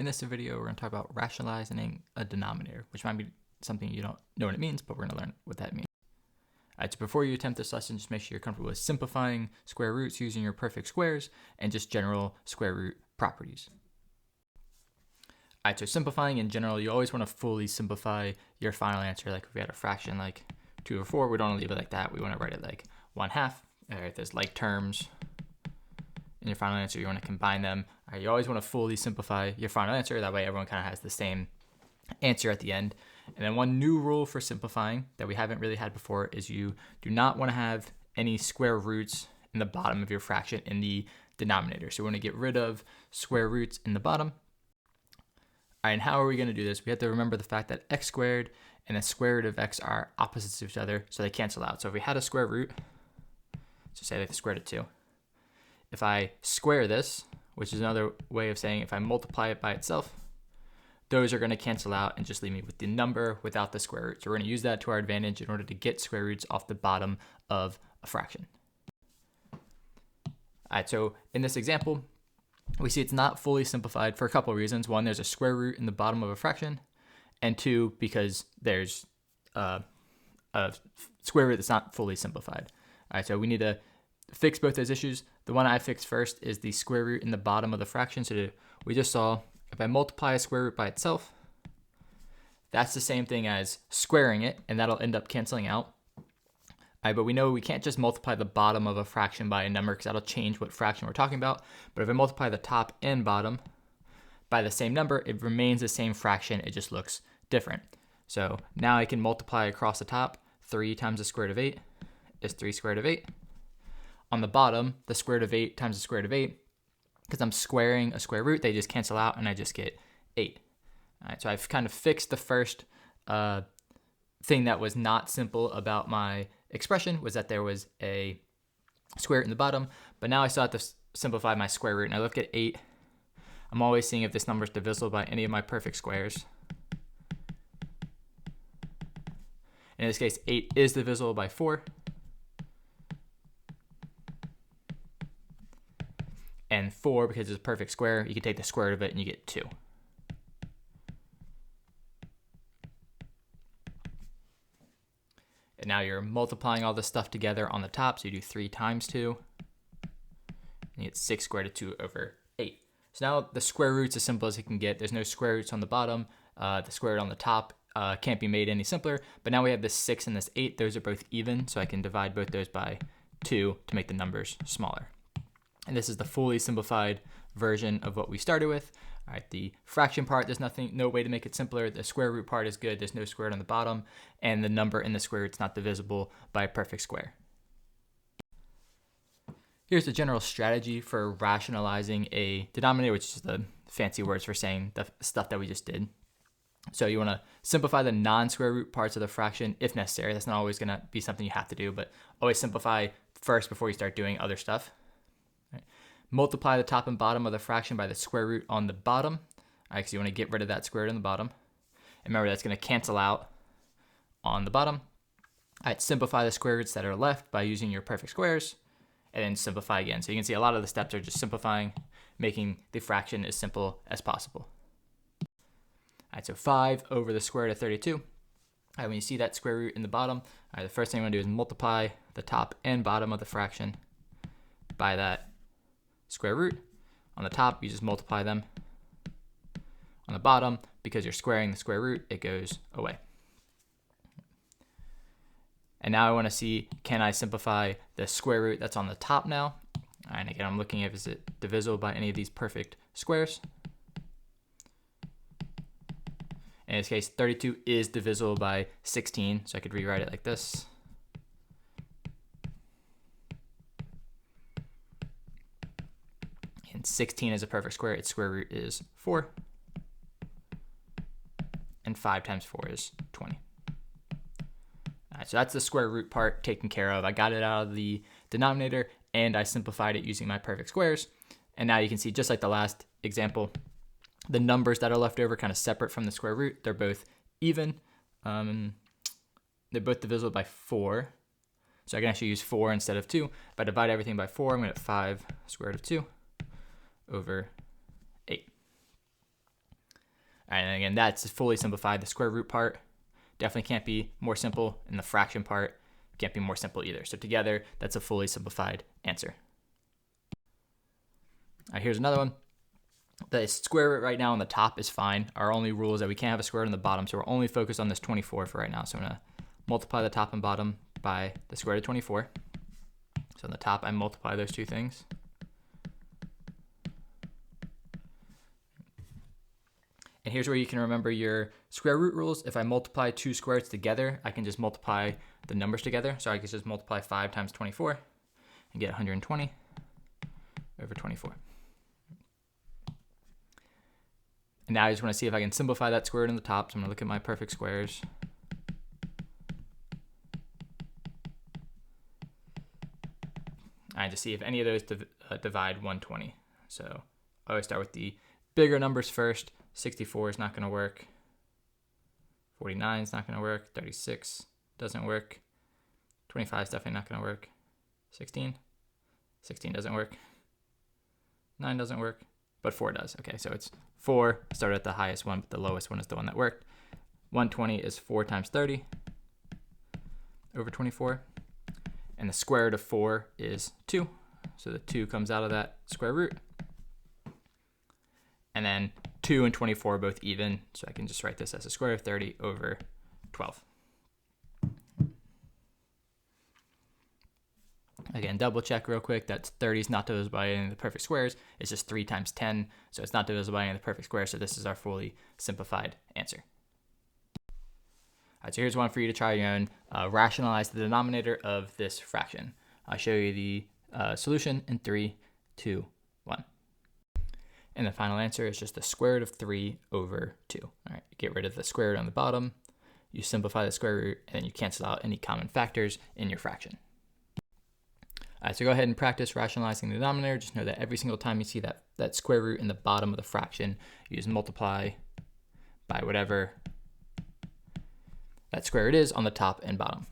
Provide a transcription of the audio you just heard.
In this video, we're going to talk about rationalizing a denominator, which might be something you don't know what it means, but we're going to learn what that means. All right, so before you attempt this lesson, just make sure you're comfortable with simplifying square roots using your perfect squares and just general square root properties. All right, so simplifying in general, you always want to fully simplify your final answer. Like if we had a fraction like 2 over 4, we don't want to leave it like that. We want to write it like 1/2. All right, there's like terms in your final answer, you want to combine them. All right, you always want to fully simplify your final answer. That way everyone kind of has the same answer at the end. And then one new rule for simplifying that we haven't really had before is you do not want to have any square roots in the bottom of your fraction in the denominator. So we want to get rid of square roots in the bottom. All right, and how are we going to do this? We have to remember the fact that x squared and the square root of x are opposites of each other, so they cancel out. So if we had a square root, so say like the square root of 2, if I square this, which is another way of saying if I multiply it by itself, those are going to cancel out and just leave me with the number without the square root. So we're going to use that to our advantage in order to get square roots off the bottom of a fraction. All right, so in this example, we see it's not fully simplified for a couple of reasons. One, there's a square root in the bottom of a fraction, and two, because there's a square root that's not fully simplified. All right, so we need to fix both those issues. The one I fixed first is the square root in the bottom of the fraction. So we just saw if I multiply a square root by itself, that's the same thing as squaring it, and that'll end up canceling out. All right, but we know we can't just multiply the bottom of a fraction by a number because that'll change what fraction we're talking about. But if I multiply the top and bottom by the same number, it remains the same fraction. It just looks different. So now I can multiply across the top. 3 times the square root of 8 is 3 square root of 8. On the bottom, the square root of 8 times the square root of 8, because I'm squaring a square root, they just cancel out and I just get 8. All right, so I've kind of fixed the first thing that was not simple about my expression, was that there was a square root in the bottom, but now I still have to simplify my square root. And I look at 8, I'm always seeing if this number is divisible by any of my perfect squares. In this case, 8 is divisible by 4. And 4, because it's a perfect square, you can take the square root of it and you get 2. And now you're multiplying all this stuff together on the top, so you do 3 times 2. And you get 6 squared root of 2 over 8. So now the square root's as simple as it can get. There's no square roots on the bottom. The square root on the top can't be made any simpler. But now we have this 6 and this 8. Those are both even, so I can divide both those by 2 to make the numbers smaller. And this is the fully simplified version of what we started with. All right, the fraction part, there's no way to make it simpler. The square root part is good. There's no square root on the bottom. And the number in the square root's not divisible by a perfect square. Here's the general strategy for rationalizing a denominator, which is the fancy words for saying the stuff that we just did. So you want to simplify the non-square root parts of the fraction if necessary. That's not always going to be something you have to do, but always simplify first before you start doing other stuff. Right. Multiply the top and bottom of the fraction by the square root on the bottom. All right, so you want to get rid of that square root on the bottom. And remember, that's going to cancel out on the bottom. All right, simplify the square roots that are left by using your perfect squares, and then simplify again. So you can see a lot of the steps are just simplifying, making the fraction as simple as possible. All right, so 5 over the square root of 32. All right, when you see that square root in the bottom, all right, the first thing you want to do is multiply the top and bottom of the fraction by that square root. On the top, you just multiply them. On the bottom, because you're squaring the square root, it goes away. And now I want to see, can I simplify the square root that's on the top now? And again, I'm looking at is it divisible by any of these perfect squares. In this case, 32 is divisible by 16, so I could rewrite it like this. And 16 is a perfect square. Its square root is 4. And 5 times 4 is 20. All right, so that's the square root part taken care of. I got it out of the denominator, and I simplified it using my perfect squares. And now you can see, just like the last example, the numbers that are left over kind of separate from the square root. They're both even. They're both divisible by 4. So I can actually use 4 instead of 2. If I divide everything by 4, I'm going to get 5 square root of 2 over 8. All right, and again, that's fully simplified. The square root part definitely can't be more simple, and the fraction part can't be more simple either. So together, that's a fully simplified answer. All right, here's another one. The square root right now on the top is fine. Our only rule is that we can't have a square root on the bottom, so we're only focused on this 24 for right now. So I'm going to multiply the top and bottom by the square root of 24. So on the top, I multiply those two things. And here's where you can remember your square root rules. If I multiply two square roots together, I can just multiply the numbers together. So I can just multiply 5 times 24 and get 120 over 24. And now I just want to see if I can simplify that square root on the top. So I'm going to look at my perfect squares. And just see if any of those divide 120. So I always start with the bigger numbers first. 64 is not going to work. 49 is not going to work. 36 doesn't work. 25 is definitely not going to work. 16 doesn't work. 9 doesn't work, but 4 does. Okay, so it's 4. Start at the highest one, but the lowest one is the one that worked. 120 is 4 times 30 over 24. And the square root of 4 is 2. So the 2 comes out of that square root. And then 2 and 24 are both even, so I can just write this as a square root of 30 over 12. Again, double check real quick. That's 30 is not divisible by any of the perfect squares. It's just 3 times 10, so it's not divisible by any of the perfect squares, so this is our fully simplified answer. All right, so here's one for you to try your own. Rationalize the denominator of this fraction. I'll show you the solution in 3, 2, 1. And the final answer is just the square root of 3 over 2. All right, get rid of the square root on the bottom. You simplify the square root, and then you cancel out any common factors in your fraction. All right, so go ahead and practice rationalizing the denominator. Just know that every single time you see that square root in the bottom of the fraction, you just multiply by whatever that square root is on the top and bottom.